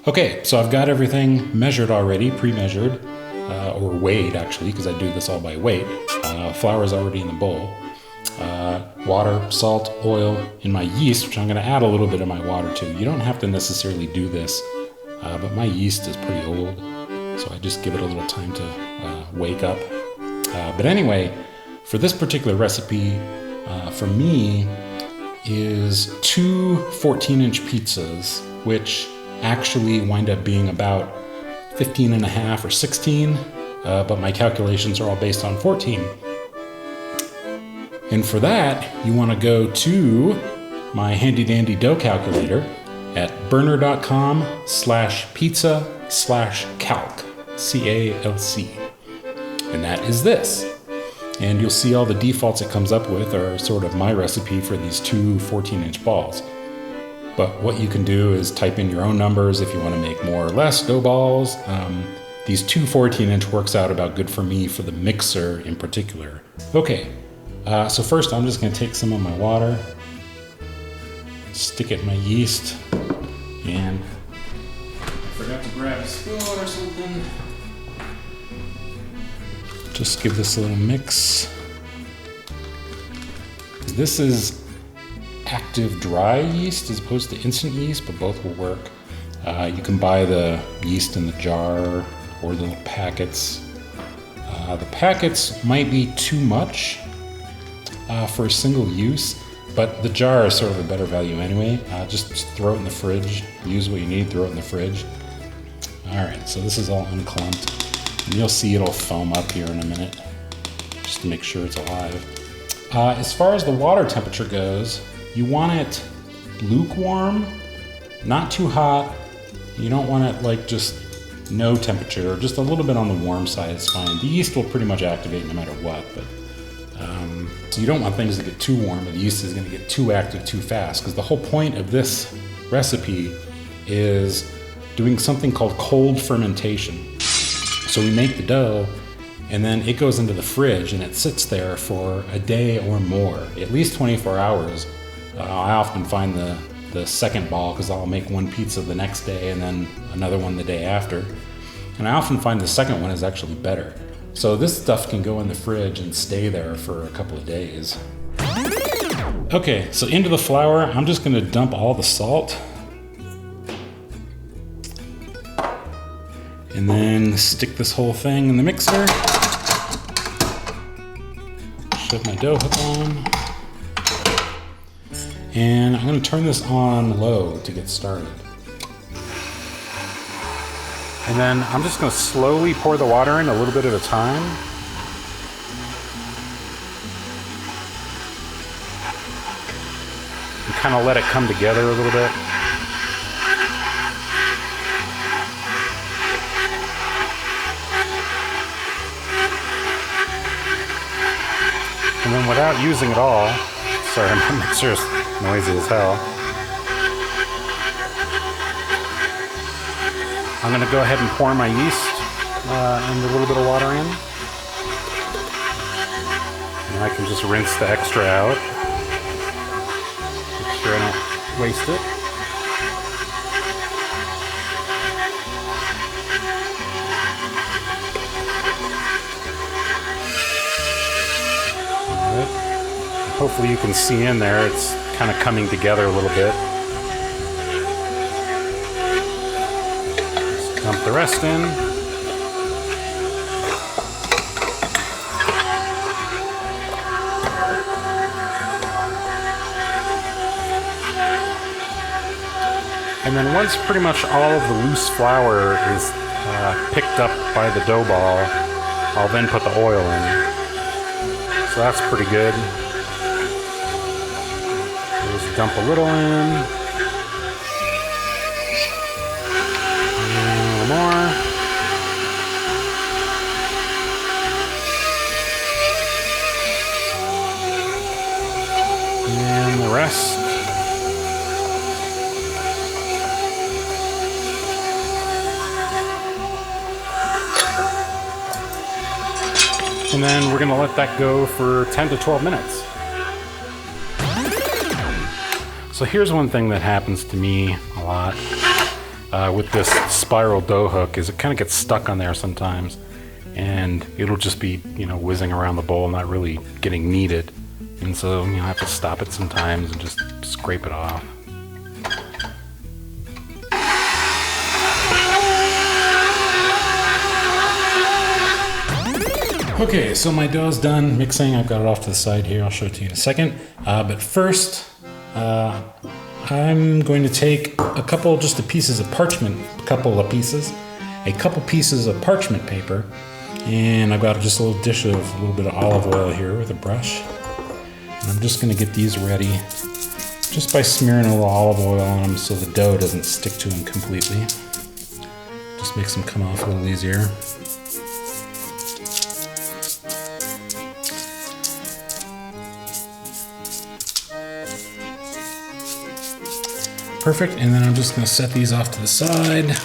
Okay, so I've got everything measured already, pre-measured, or weighed actually, because I do this all by weight. Flour is already in the bowl. Water, salt, oil, and my yeast, which I'm going to add a little bit of my water to. You don't have to necessarily do this, but my yeast is pretty old, so I just give it a little time to wake up. But anyway, for this particular recipe, for me, is two 14-inch pizzas, which actually wind up being about 15 and a half or 16, but my calculations are all based on 14. And for that, you want to go to my handy dandy dough calculator at burner.com/pizza/calc, C-A-L-C. And that is this. And you'll see all the defaults it comes up with are sort of my recipe for these two 14-inch balls. But what you can do is type in your own numbers if you want to make more or less dough balls. These two 14-inch works out about good for me for the mixer in particular. Okay, so first I'm just going to take some of my water, stick it in my yeast, and I forgot to grab a spoon or something. Just give this a little mix. This is active dry yeast as opposed to instant yeast, but both will work. You can buy the yeast in the jar or the little packets. The packets might be too much for a single use, but the jar is sort of a better value anyway. Just throw it in the fridge. Use what you need, throw it in the fridge. All right, so this is all unclumped. And you'll see it'll foam up here in a minute, just to make sure it's alive. As far as the water temperature goes, you want it lukewarm, not too hot. You don't want it like just no temperature, just a little bit on the warm side is fine. The yeast will pretty much activate no matter what, but so you don't want things to get too warm, but the yeast is going to get too active too fast, because the whole point of this recipe is doing something called cold fermentation. So we make the dough, and then it goes into the fridge, and it sits there for a day or more, at least 24 hours. I often find the second ball, because I'll make one pizza the next day and then another one the day after. And I often find the second one is actually better. So this stuff can go in the fridge and stay there for a couple of days. Okay, so into the flour, I'm just going to dump all the salt. And then stick this whole thing in the mixer. Shove my dough hook on. And I'm going to turn this on low to get started. And then I'm just going to slowly pour the water in a little bit at a time. And kind of let it come together a little bit. And then without using it all, sorry, my mixer is noisy as hell. I'm going to go ahead and pour my yeast and a little bit of water in. And I can just rinse the extra out. Make sure I don't waste it. Hopefully you can see in there, it's kind of coming together a little bit. Just dump the rest in. And then once pretty much all of the loose flour is picked up by the dough ball, I'll then put the oil in. So that's pretty good. Just dump a little in. And a little more. And the rest. And then we're going to let that go for 10 to 12 minutes. So here's one thing that happens to me a lot. with this spiral dough hook is it kind of gets stuck on there sometimes, and it'll just be, you know, whizzing around the bowl, not really getting kneaded. And so, you know, I have to stop it sometimes and just scrape it off. Okay, so my dough's done mixing. I've got it off to the side here. I'll show it to you in a second. But first, I'm going to take a couple pieces of parchment parchment paper, and I've got just a little dish of a little bit of olive oil here with a brush. And I'm just going to get these ready just by smearing a little olive oil on them so the dough doesn't stick to them completely. Just makes them come off a little easier. Perfect, and then I'm just going to set these off to the side.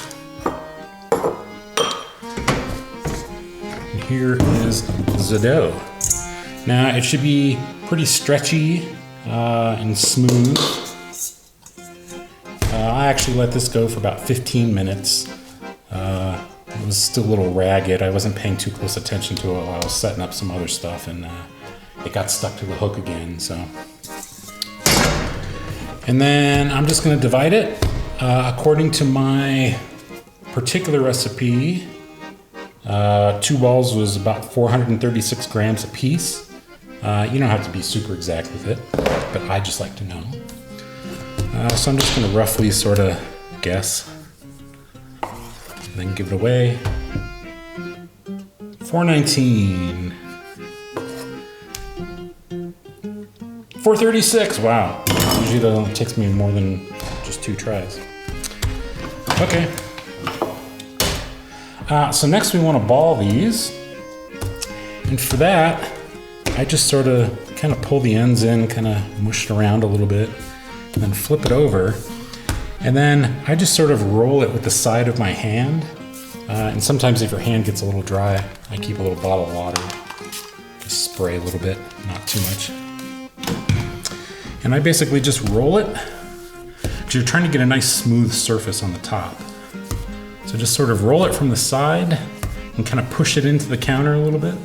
And here is the dough. Now it should be pretty stretchy and smooth. I actually let this go for about 15 minutes. It was still a little ragged. I wasn't paying too close attention to it while I was setting up some other stuff, and it got stuck to the hook again, so. And then I'm just going to divide it according to my particular recipe. 2 balls was about 436 grams a piece. You don't have to be super exact with it, but I just like to know. So I'm just going to roughly sort of guess, and then give it away. 419. 436, wow. Usually that only takes me more than just 2 tries. Okay. So next we want to ball these. And for that, I just sort of kind of pull the ends in, kind of mush it around a little bit, and then flip it over. And then I just sort of roll it with the side of my hand. And sometimes if your hand gets a little dry, I keep a little bottle of water. Just spray a little bit, not too much. And I basically just roll it, because you're trying to get a nice smooth surface on the top. So just sort of roll it from the side and kind of push it into the counter a little bit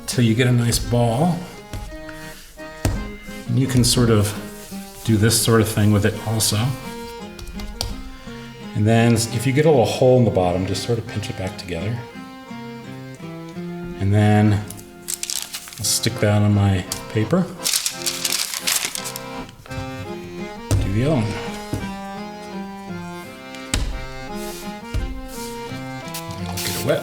till you get a nice ball. And you can sort of do this sort of thing with it also. And then if you get a little hole in the bottom, just sort of pinch it back together. And then I'll stick that on my paper. Do the other one. And I'll get it wet.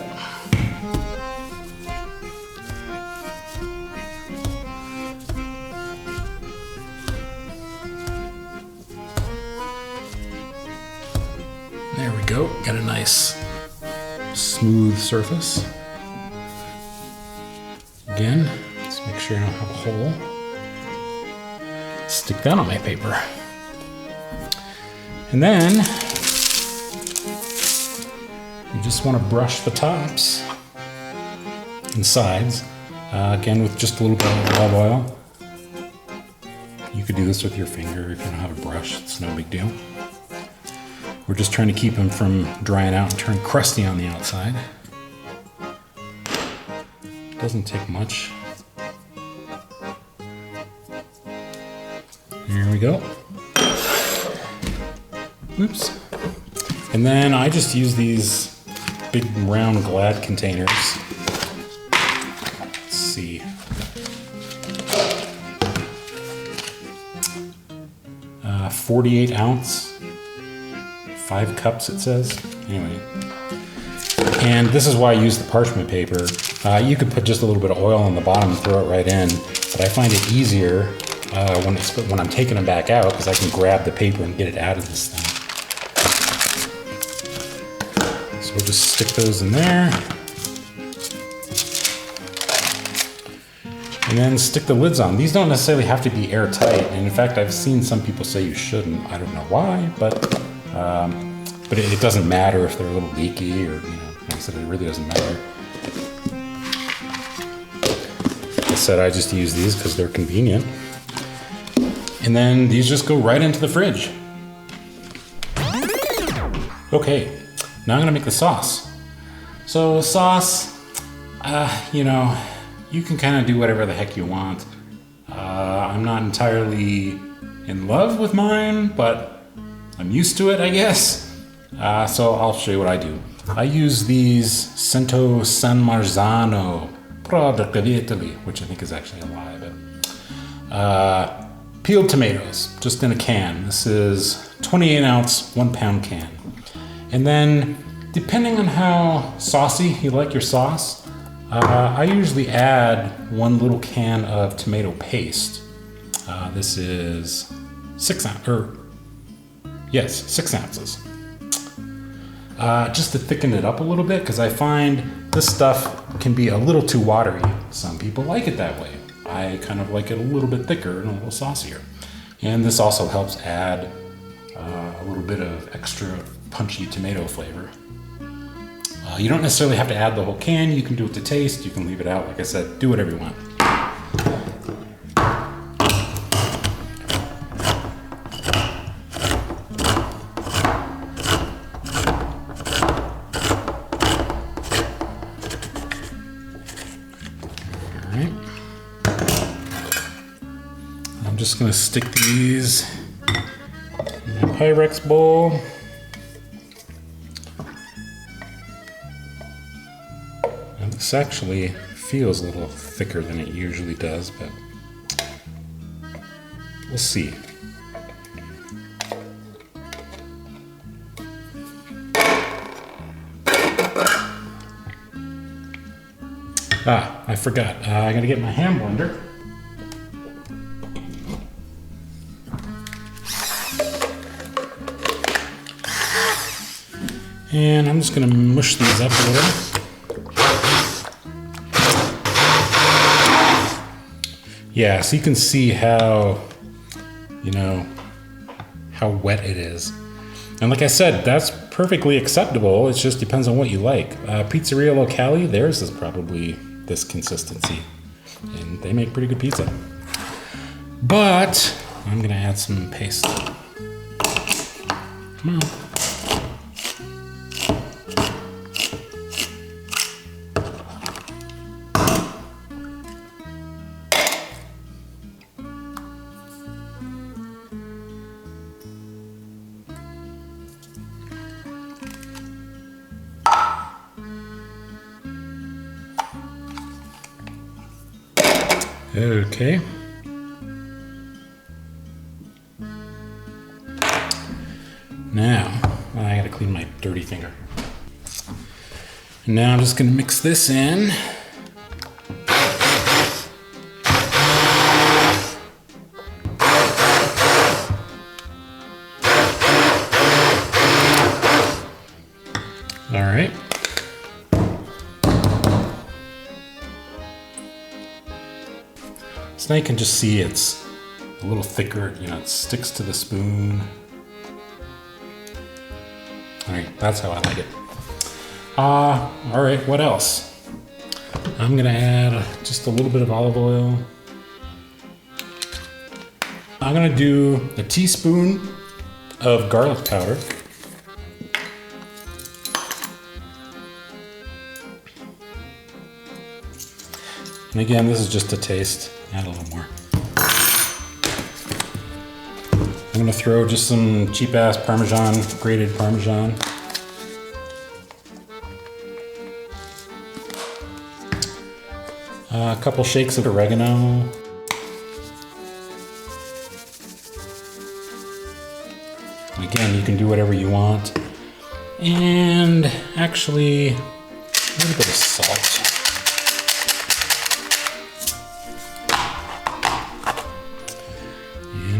There we go. Got a nice smooth surface. Again, let's make sure I don't have a hole. Stick that on my paper. And then you just want to brush the tops and sides, again with just a little bit of olive oil. You could do this with your finger if you don't have a brush, it's no big deal. We're just trying to keep them from drying out and turn crusty on the outside. Doesn't take much. Here we go. Oops. And then I just use these big round Glad containers. Let's see. Uh, 48 ounce, 5 cups it says. Anyway. And this is why I use the parchment paper. You could put just a little bit of oil on the bottom and throw it right in, but I find it easier when I'm taking them back out because I can grab the paper and get it out of this thing. So we'll just stick those in there. And then stick the lids on. These don't necessarily have to be airtight, and in fact I've seen some people say you shouldn't. I don't know why, but it doesn't matter if they're a little leaky or, like I said, it really doesn't matter. I said I just use these because they're convenient. And then these just go right into the fridge. Okay, now I'm gonna make the sauce. So sauce, you know, you can kind of do whatever the heck you want. I'm not entirely in love with mine, but I'm used to it, I guess. So I'll show you what I do. I use these Cento San Marzano, product of Italy, which I think is actually a lie, but peeled tomatoes, just in a can. This is 28 ounce, 1 pound can. And then, depending on how saucy you like your sauce, I usually add 1 little can of tomato paste. This is 6 ounces. Just to thicken it up a little bit, because I find this stuff can be a little too watery. Some people like it that way. I kind of like it a little bit thicker and a little saucier. And this also helps add a little bit of extra punchy tomato flavor. You don't necessarily have to add the whole can. You can do it to taste. You can leave it out. Like I said, do whatever you want. I'm just gonna stick these in my Pyrex bowl. And this actually feels a little thicker than it usually does, but we'll see. I forgot. I gotta get my hand blender. And I'm just gonna mush these up a little. Yeah, so you can see how, how wet it is. And like I said, that's perfectly acceptable. It just depends on what you like. Pizzeria Locale, theirs is probably this consistency. And they make pretty good pizza. But I'm gonna add some paste. Come on. Okay. Now, I gotta clean my dirty finger. And now I'm just gonna mix this in. All right. So now you can just see it's a little thicker, it sticks to the spoon. All right, that's how I like it. All right, what else? I'm gonna add just a little bit of olive oil. I'm gonna do a teaspoon of garlic powder. And again, this is just a taste. Add a little more. I'm gonna throw just some cheap ass Parmesan, grated Parmesan. A couple shakes of oregano. And again, you can do whatever you want. And actually, a little bit of salt.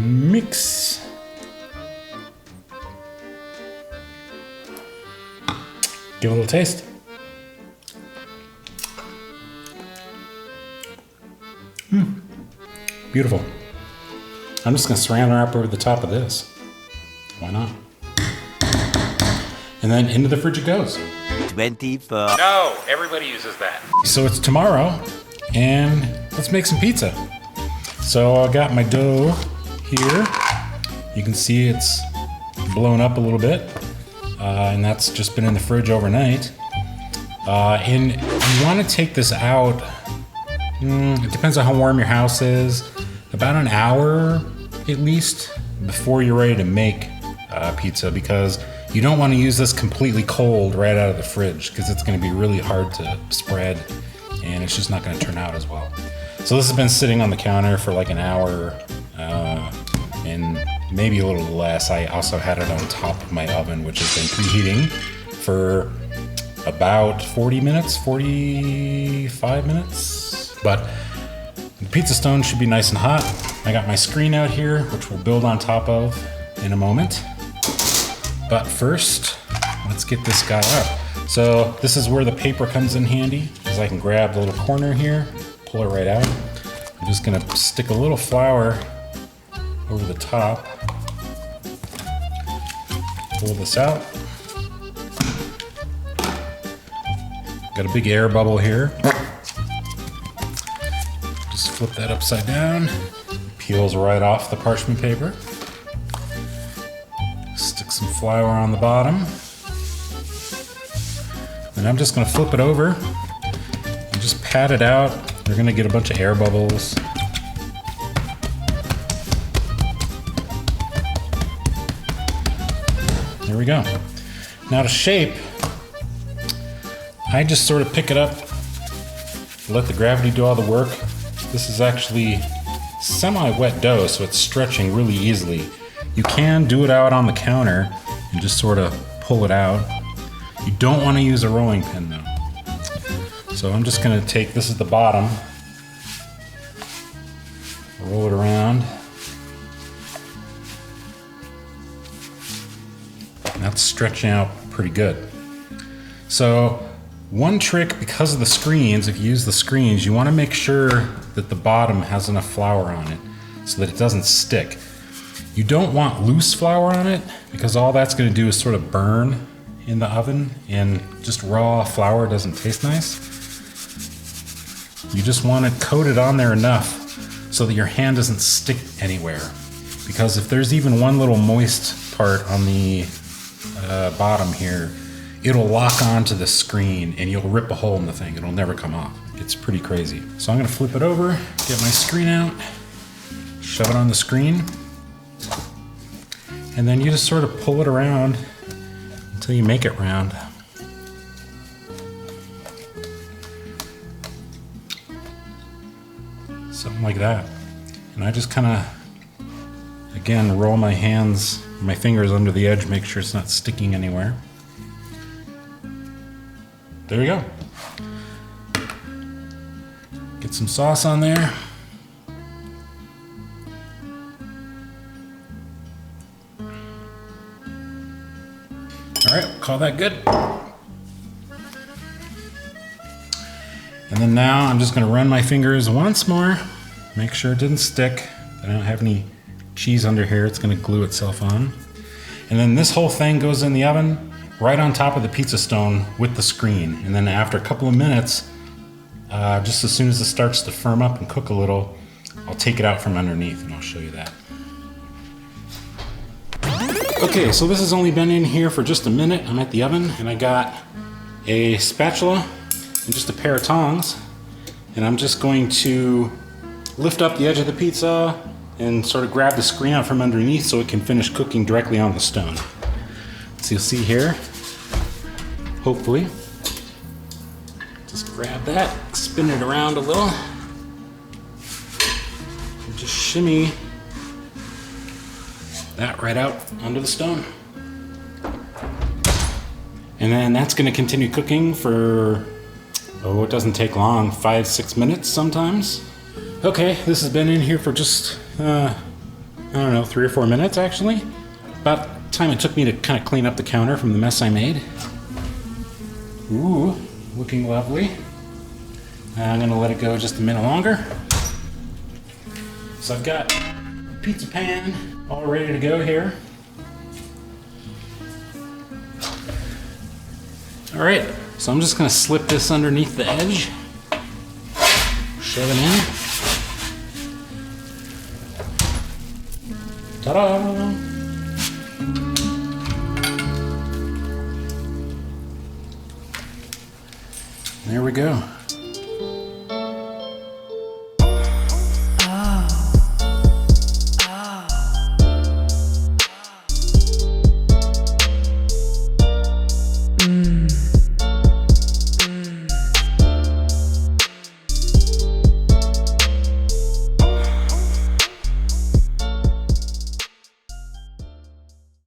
Mix. Give it a little taste. Beautiful. I'm just going to saran wrap over the top of this. Why not? And then into the fridge it goes. 24. No, everybody uses that. So it's tomorrow, and let's make some pizza. So I got my dough here. You can see it's blown up a little bit. and that's just been in the fridge overnight. And you want to take this out, it depends on how warm your house is, about an hour at least before you're ready to make pizza, because you don't want to use this completely cold right out of the fridge, because it's going to be really hard to spread and it's just not going to turn out as well. So this has been sitting on the counter for like an hour and maybe a little less. I also had it on top of my oven, which has been preheating for about 40 minutes, 45 minutes. But the pizza stone should be nice and hot. I got my screen out here, which we'll build on top of in a moment. But first, let's get this guy up. So this is where the paper comes in handy, because I can grab the little corner here, pull it right out. I'm just gonna stick a little flour over the top. Pull this out. Got a big air bubble here. Just flip that upside down. Peels right off the parchment paper. Stick some flour on the bottom. And I'm just gonna flip it over and just pat it out. You're gonna get a bunch of air bubbles. There we go. Now to shape, I just sort of pick it up, let the gravity do all the work. This is actually semi-wet dough, so it's stretching really easily. You can do it out on the counter and just sort of pull it out. You don't want to use a rolling pin though. So I'm just going to take, this is the bottom, roll it around. That's stretching out pretty good. So one trick, because of the screens, if you use the screens, you want to make sure that the bottom has enough flour on it so that it doesn't stick. You don't want loose flour on it, because all that's going to do is sort of burn in the oven, and just raw flour doesn't taste nice. You just want it coated on there enough so that your hand doesn't stick anywhere, because if there's even one little moist part on the bottom here, it'll lock onto the screen and you'll rip a hole in the thing. It'll never come off. It's pretty crazy. So I'm gonna flip it over, get my screen out, shove it on the screen, and then you just sort of pull it around until you make it round. Something like that. And I just kind of, again, roll my hands, my fingers under the edge, make sure it's not sticking anywhere. There you go. Get some sauce on there. All right, call that good. And then now I'm just gonna run my fingers once more, make sure it didn't stick. I don't have any cheese under here, it's gonna glue itself on. And then this whole thing goes in the oven right on top of the pizza stone with the screen. And then after a couple of minutes, just as soon as it starts to firm up and cook a little, I'll take it out from underneath and I'll show you that. Okay, so this has only been in here for just a minute. I'm at the oven and I got a spatula and just a pair of tongs. And I'm just going to lift up the edge of the pizza and sort of grab the screen out from underneath so it can finish cooking directly on the stone. So you'll see here, hopefully, just grab that, spin it around a little, and just shimmy that right out onto the stone. And then that's gonna continue cooking for, it doesn't take long, 5-6 minutes sometimes. Okay, this has been in here for just, I don't know, 3 or 4 minutes actually. About time it took me to kind of clean up the counter from the mess I made. Ooh, looking lovely. I'm gonna let it go just a minute longer. So I've got a pizza pan all ready to go here. All right, so I'm just gonna slip this underneath the edge. Shove it in. Ta-da! there we go.